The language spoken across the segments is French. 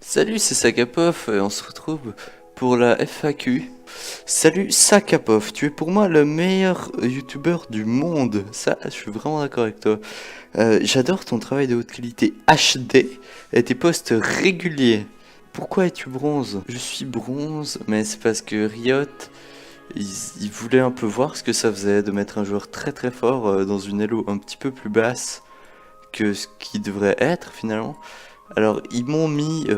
Salut, c'est Sakapov et on se retrouve pour la FAQ. Salut Sakapov, tu es pour moi le meilleur youtubeur du monde. Ça, je suis vraiment d'accord avec toi. J'adore ton travail de haute qualité HD et tes posts réguliers. Pourquoi es-tu bronze? Je suis bronze, mais c'est parce que Riot, ils voulaient un peu voir ce que ça faisait de mettre un joueur très très fort dans une elo un petit peu plus basse que ce qui devrait être finalement. Alors, ils m'ont mis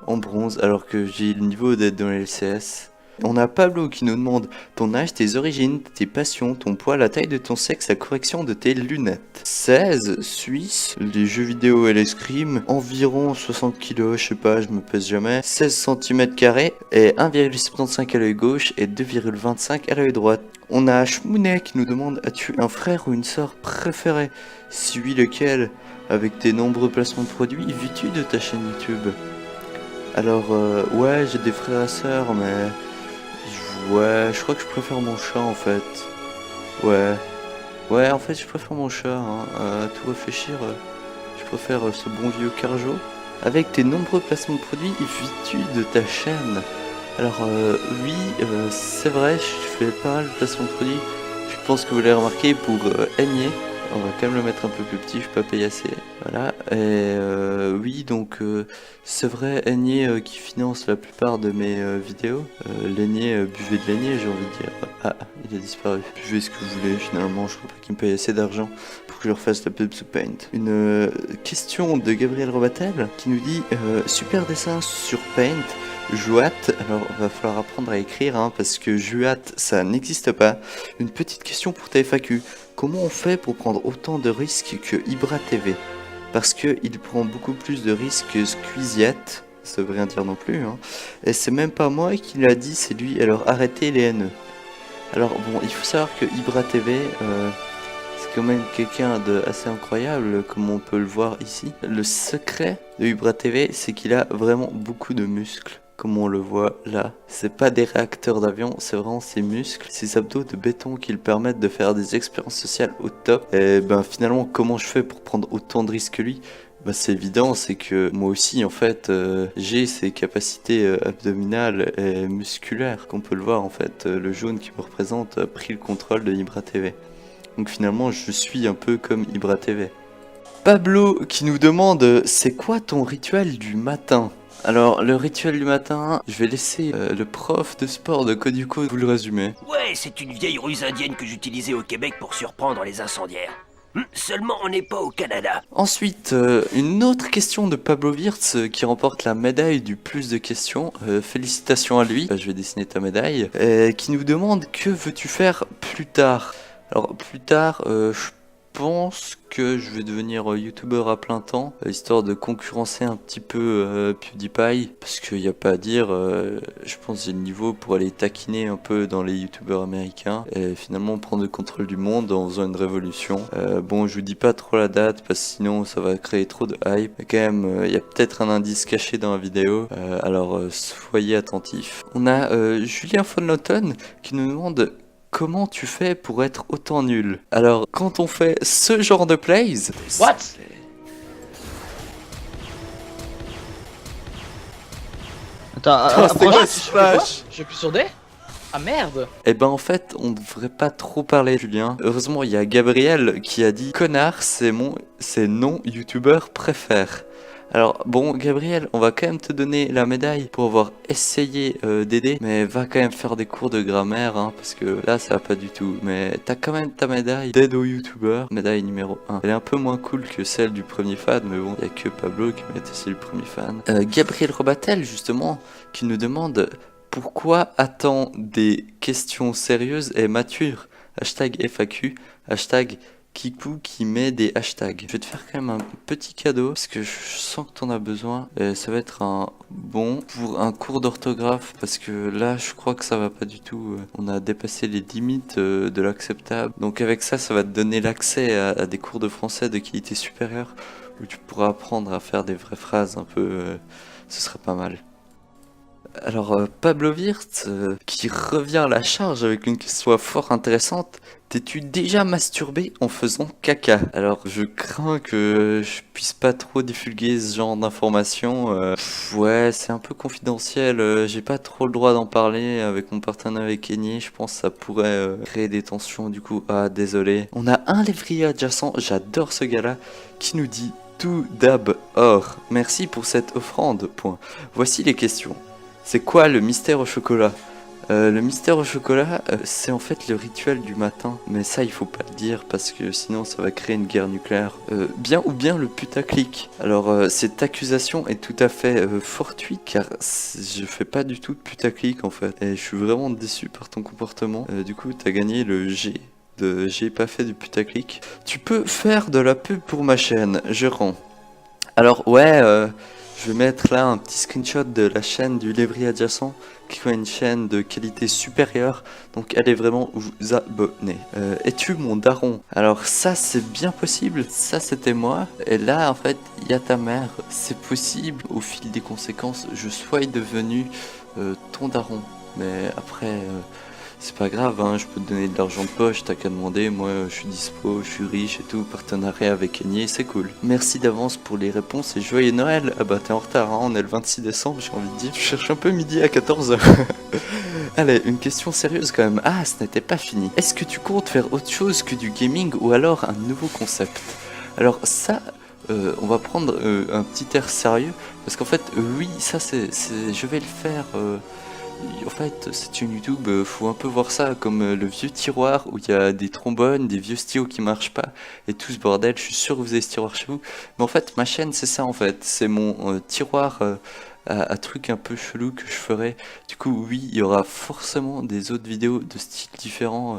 en bronze alors que j'ai le niveau d'être dans les LCS. On a Pablo qui nous demande ton âge, tes origines, tes passions, ton poids, la taille de ton sexe, la correction de tes lunettes. 16, Suisse, les jeux vidéo et l'escrime, environ 60 kilos, je sais pas, je me pèse jamais, 16 cm² et 1,75 à l'œil gauche et 2,25 à l'œil droit. On a Shmounet qui nous demande as-tu un frère ou une sœur préférée? Si oui, lequel? Avec tes nombreux placements de produits, vis-tu de ta chaîne YouTube? Alors, ouais, j'ai des frères et sœurs, mais ouais, je crois que je préfère mon chat en fait. Ouais, ouais, en fait, je préfère mon chat, hein. À tout réfléchir, je préfère ce bon vieux Carjo. Avec tes nombreux placements de produits, vis-tu de ta chaîne? Alors, oui, c'est vrai, je fais pas mal de placements de produits. Je pense que vous l'avez remarqué pour Aigné. On va quand même le mettre un peu plus petit, je peux pas payer assez. Voilà, et oui, donc c'est vrai, Aigné qui finance la plupart de mes vidéos. L'aigné, buvez de l'aigné, j'ai envie de dire. Ah, il a disparu. Buvez ce que vous voulez, finalement, je crois pas qu'il me paye assez d'argent pour que je leur fasse la pub sous Paint. Une question de Gabriel Robatel qui nous dit super dessin sur Paint. Jouat, alors va falloir apprendre à écrire hein, parce que Juat ça n'existe pas. Une petite question pour ta FAQ. Comment on fait pour prendre autant de risques que Ibra TV? Parce que il prend beaucoup plus de risques que Squeeziet, ça veut rien dire non plus. Hein. Et c'est même pas moi qui l'a dit, c'est lui. Alors arrêtez les haineux. Alors bon, il faut savoir que Ibra TV, c'est quand même quelqu'un de assez incroyable, comme on peut le voir ici. Le secret de Ibra TV, c'est qu'il a vraiment beaucoup de muscles. Comme on le voit là, c'est pas des réacteurs d'avion, c'est vraiment ses muscles, ses abdos de béton qui le permettent de faire des expériences sociales au top. Et ben finalement, comment je fais pour prendre autant de risques que lui? Bah c'est évident, c'est que moi aussi en fait j'ai ces capacités abdominales et musculaires qu'on peut le voir en fait. Le jaune qui me représente a pris le contrôle de Ibra TV. Donc finalement je suis un peu comme Ibra TV. Pablo qui nous demande c'est quoi ton rituel du matin? Alors le rituel du matin, je vais laisser le prof de sport de Koduko vous le résumer. Ouais, c'est une vieille ruse indienne que j'utilisais au Québec pour surprendre les incendiaires. Seulement on n'est pas au Canada. Ensuite, une autre question de Pablo Wirtz qui remporte la médaille du plus de questions. Félicitations à lui, je vais dessiner ta médaille. Qui nous demande que veux-tu faire plus tard? Alors plus tard, je pense que je vais devenir youtubeur à plein temps, histoire de concurrencer un petit peu PewDiePie, parce qu'il n'y a pas à dire, je pense que j'ai le niveau pour aller taquiner un peu dans les youtubeurs américains, et finalement prendre le contrôle du monde en faisant une révolution. Bon, je vous dis pas trop la date, parce que sinon ça va créer trop de hype, mais quand même, il y a peut-être un indice caché dans la vidéo, alors soyez attentifs. On a Julien von Lotten qui nous demande comment tu fais pour être autant nul? Alors, quand on fait ce genre de plays... What? Attends, C'était quoi franchement, ce flash? je suis sur D? Ah merde! Eh ben en fait, on devrait pas trop parler, Julien. Heureusement, il y a Gabriel qui a dit connard, c'est non youtubeur préfère. Alors bon, Gabriel, on va quand même te donner la médaille pour avoir essayé d'aider, mais va quand même faire des cours de grammaire, hein, parce que là ça va pas du tout. Mais t'as quand même ta médaille d'aide aux youtubeurs, médaille numéro 1. Elle est un peu moins cool que celle du premier fan, mais bon, il y a que Pablo qui m'a été le premier fan. Gabriel Robatel, justement, qui nous demande pourquoi attend des questions sérieuses et matures? Hashtag FAQ, hashtag Kikou qui met des hashtags. Je vais te faire quand même un petit cadeau parce que je sens que t'en as besoin. Et ça va être un bon pour un cours d'orthographe parce que là je crois que ça va pas du tout. On a dépassé les limites de l'acceptable. Donc avec ça, ça va te donner l'accès à des cours de français de qualité supérieure où tu pourras apprendre à faire des vraies phrases un peu. Ce serait pas mal. Alors, Pablo Wirtz, qui revient à la charge avec une question fort intéressante. T'es-tu déjà masturbé en faisant caca? Alors, je crains que je puisse pas trop divulguer ce genre d'informations. Ouais, c'est un peu confidentiel. J'ai pas trop le droit d'en parler avec mon partenaire avec Kenny. Je pense que ça pourrait créer des tensions. Du coup, ah, désolé. On a un lévrier adjacent, j'adore ce gars-là, qui nous dit tout dab or. Merci pour cette offrande. Point. Voici les questions. C'est quoi le mystère au chocolat? Le mystère au chocolat, c'est en fait le rituel du matin. Mais ça, il faut pas le dire parce que sinon ça va créer une guerre nucléaire. Bien ou bien le putaclic. Alors, cette accusation est tout à fait fortuite car je fais pas du tout de putaclic en fait. Et je suis vraiment déçu par ton comportement. Du coup, t'as gagné le G. J'ai pas fait du putaclic. Tu peux faire de la pub pour ma chaîne, je rends. Alors ouais, je vais mettre là un petit screenshot de la chaîne du lévrier adjacent, qui est une chaîne de qualité supérieure, donc allez vraiment vous abonner. Es-tu mon daron? Alors ça c'est bien possible, ça c'était moi, et là en fait il y a ta mère. C'est possible, au fil des conséquences, je sois devenu ton daron, mais après... c'est pas grave, hein, je peux te donner de l'argent de poche, t'as qu'à demander, moi je suis dispo, je suis riche et tout, partenariat avec Kenny, c'est cool. Merci d'avance pour les réponses et joyeux Noël. Ah bah t'es en retard, hein, on est le 26 décembre, j'ai envie de dire. Je cherche un peu midi à 14h. Allez, une question sérieuse quand même. Ah, ce n'était pas fini. Est-ce que tu comptes faire autre chose que du gaming ou alors un nouveau concept? Alors ça... on va prendre un petit air sérieux, parce qu'en fait, oui, ça je vais le faire... en fait, c'est une YouTube, faut un peu voir ça comme le vieux tiroir où il y a des trombones, des vieux stylos qui marchent pas et tout ce bordel. Je suis sûr que vous avez ce tiroir chez vous. Mais en fait, ma chaîne, c'est ça en fait. C'est mon tiroir à trucs un peu chelous que je ferai. Du coup, oui, il y aura forcément des autres vidéos de styles différents,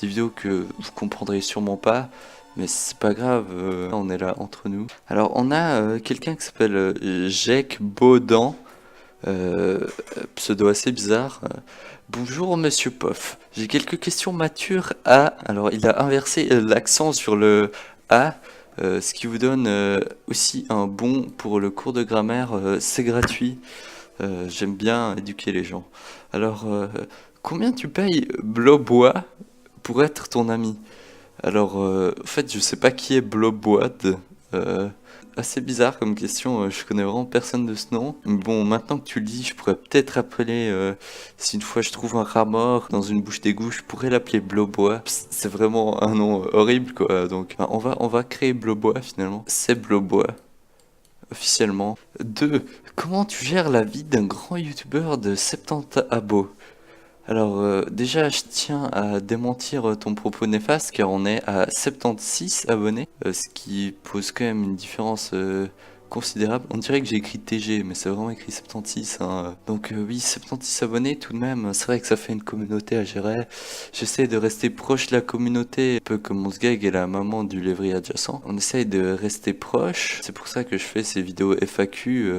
des vidéos que vous comprendrez sûrement pas. Mais c'est pas grave, on est là entre nous. Alors, on a quelqu'un qui s'appelle Jake Baudan. Pseudo assez bizarre. Bonjour Monsieur Poff. J'ai quelques questions matures à... Alors il a inversé l'accent sur le A, ce qui vous donne aussi un bon pour le cours de grammaire. C'est gratuit. J'aime bien éduquer les gens. Alors, combien tu payes Blobois pour être ton ami? Alors, en fait, je sais pas qui est Blobwad. Assez bizarre comme question, je connais vraiment personne de ce nom. Mais bon, maintenant que tu le dis, je pourrais peut-être appeler, si une fois je trouve un rat mort dans une bouche d'égout, je pourrais l'appeler Blobois. C'est vraiment un nom horrible quoi, donc enfin, on va créer Blobois finalement. C'est Blobois, officiellement. 2. Comment tu gères la vie d'un grand youtubeur de 70 abos? Alors déjà je tiens à démentir ton propos néfaste car on est à 76 abonnés, ce qui pose quand même une différence considérable. On dirait que j'ai écrit TG mais c'est vraiment écrit 76 hein. Donc oui 76 abonnés tout de même, c'est vrai que ça fait une communauté à gérer. J'essaie de rester proche de la communauté, un peu comme mon sgeg et la maman du lévrier adjacent. On essaye de rester proche, c'est pour ça que je fais ces vidéos FAQ.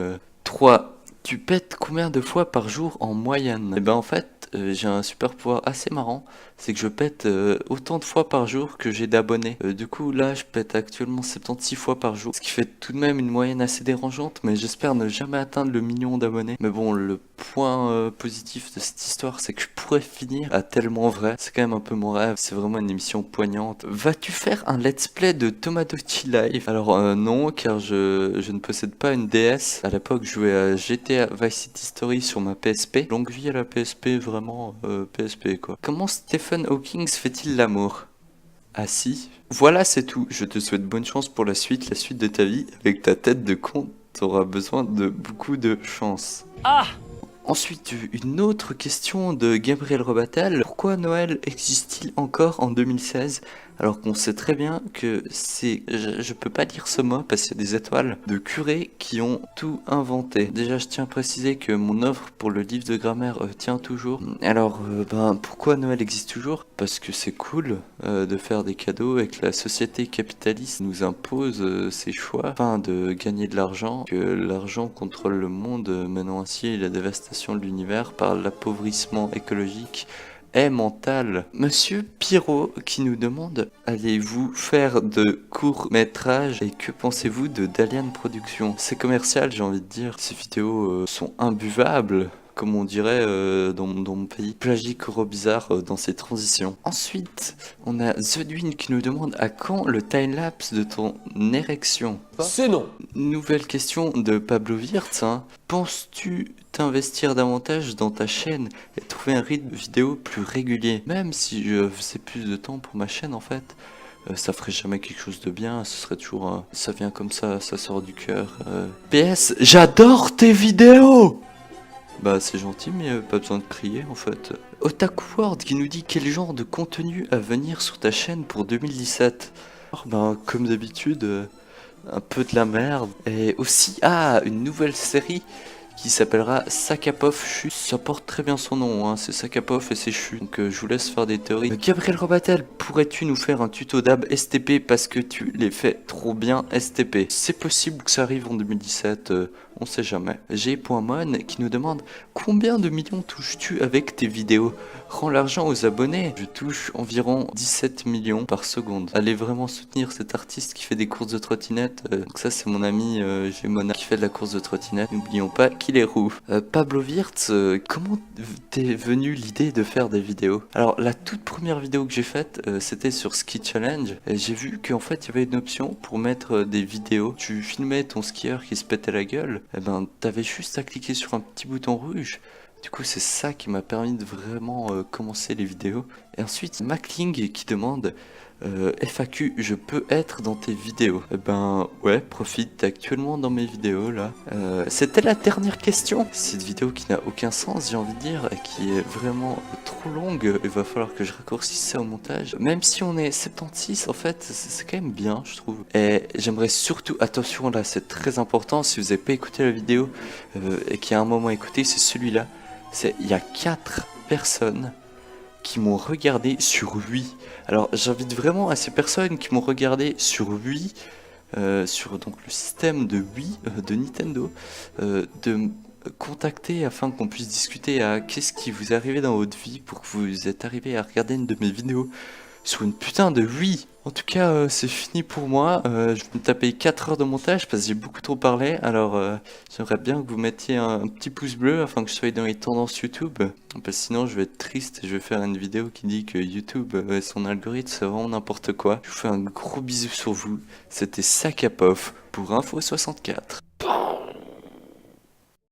3. Tu pètes combien de fois par jour en moyenne? Et ben en fait j'ai un super pouvoir assez marrant, c'est que je pète autant de fois par jour que j'ai d'abonnés. Du coup là je pète actuellement 76 fois par jour, ce qui fait tout de même une moyenne assez dérangeante, mais j'espère ne jamais atteindre le million d'abonnés. Mais bon, le point positif de cette histoire, c'est que je pourrais finir à tellement vrai. C'est quand même un peu mon rêve, c'est vraiment une émission poignante. Vas-tu faire un let's play de Tomodachi Life? Alors non, car je ne possède pas une DS. À l'époque je jouais à GTA Vice City Story sur ma PSP. Longue vie à la PSP, vraiment PSP quoi. Comment Stephen Hawking fait-il l'amour? Ah si. Voilà, c'est tout. Je te souhaite bonne chance pour la suite de ta vie. Avec ta tête de con, t'auras besoin de beaucoup de chance. Ah! Ensuite, une autre question de Gabriel Robatel. Pourquoi Noël existe-t-il encore en 2016 alors qu'on sait très bien que c'est... Je peux pas dire ce mot parce qu'il y a des étoiles de curés qui ont tout inventé. Déjà, je tiens à préciser que mon offre pour le livre de grammaire tient toujours. Alors, pourquoi Noël existe toujours? Parce que c'est cool de faire des cadeaux et que la société capitaliste nous impose ses choix afin de gagner de l'argent, que l'argent contrôle le monde, menant ainsi la dévastation de l'univers par l'appauvrissement écologique et mental. Monsieur Pirot qui nous demande: allez-vous faire de courts-métrages et que pensez-vous de Dalian Productions? C'est commercial, j'ai envie de dire. Ces vidéos sont imbuvables comme on dirait dans mon pays, plagique bizarre dans ses transitions. Ensuite, on a Zedwin qui nous demande à quand le timelapse de ton érection? C'est non. Nouvelle question de Pablo Wirtz. Hein. Penses-tu t'investir davantage dans ta chaîne et trouver un rythme vidéo plus régulier? Même si je faisais plus de temps pour ma chaîne en fait, ça ferait jamais quelque chose de bien, ce serait toujours ça vient comme ça sort du cœur. PS, j'adore tes vidéos! Bah c'est gentil mais pas besoin de crier en fait. Otaku World qui nous dit quel genre de contenu à venir sur ta chaîne pour 2017. Alors, ben comme d'habitude, un peu de la merde. Et aussi, une nouvelle série qui s'appellera Sakapov Chu. Ça porte très bien son nom, hein. C'est Sakapov et c'est Chu. Donc je vous laisse faire des théories. Gabriel Robatel, pourrais-tu nous faire un tuto d'ab STP parce que tu les fais trop bien STP? C'est possible que ça arrive en 2017, on sait jamais. G.mon qui nous demande combien de millions touches-tu avec tes vidéos? Rends l'argent aux abonnés. Je touche environ 17 millions par seconde. Allez vraiment soutenir cet artiste qui fait des courses de trottinette. Donc ça c'est mon ami Gémona qui fait de la course de trottinette. N'oublions pas qu'il est roux. Pablo Wirtz, comment t'es venu l'idée de faire des vidéos? Alors la toute première vidéo que j'ai faite c'était sur Ski Challenge. Et j'ai vu qu'en fait il y avait une option pour mettre des vidéos. Tu filmais ton skieur qui se pétait la gueule. Et ben t'avais juste à cliquer sur un petit bouton rouge. Du coup c'est ça qui m'a permis de vraiment commencer les vidéos. Et ensuite Macling qui demande FAQ, je peux être dans tes vidéos? Eh ben ouais, profite, t'es actuellement dans mes vidéos là. C'était la dernière question. Cette vidéo qui n'a aucun sens j'ai envie de dire, et qui est vraiment trop longue. Il va falloir que je raccourcisse ça au montage. Même si on est 76 en fait, c'est quand même bien je trouve. Et j'aimerais surtout, attention là c'est très important, si vous n'avez pas écouté la vidéo et qu'il y a un moment à écouter, c'est celui-là. Il y a 4 personnes qui m'ont regardé sur 8. Alors j'invite vraiment à ces personnes qui m'ont regardé sur 8, sur donc le système de 8 de Nintendo, de me contacter afin qu'on puisse discuter à qu'est-ce qui vous est arrivé dans votre vie pour que vous êtes arrivé à regarder une de mes vidéos sur une putain de 8. En tout cas, c'est fini pour moi. Je vais me taper 4 heures de montage parce que j'ai beaucoup trop parlé. Alors, j'aimerais bien que vous mettiez un petit pouce bleu afin que je sois dans les tendances YouTube. Parce que sinon, je vais être triste et je vais faire une vidéo qui dit que YouTube et son algorithme, c'est vraiment n'importe quoi. Je vous fais un gros bisou sur vous. C'était Sakapov pour Info 64.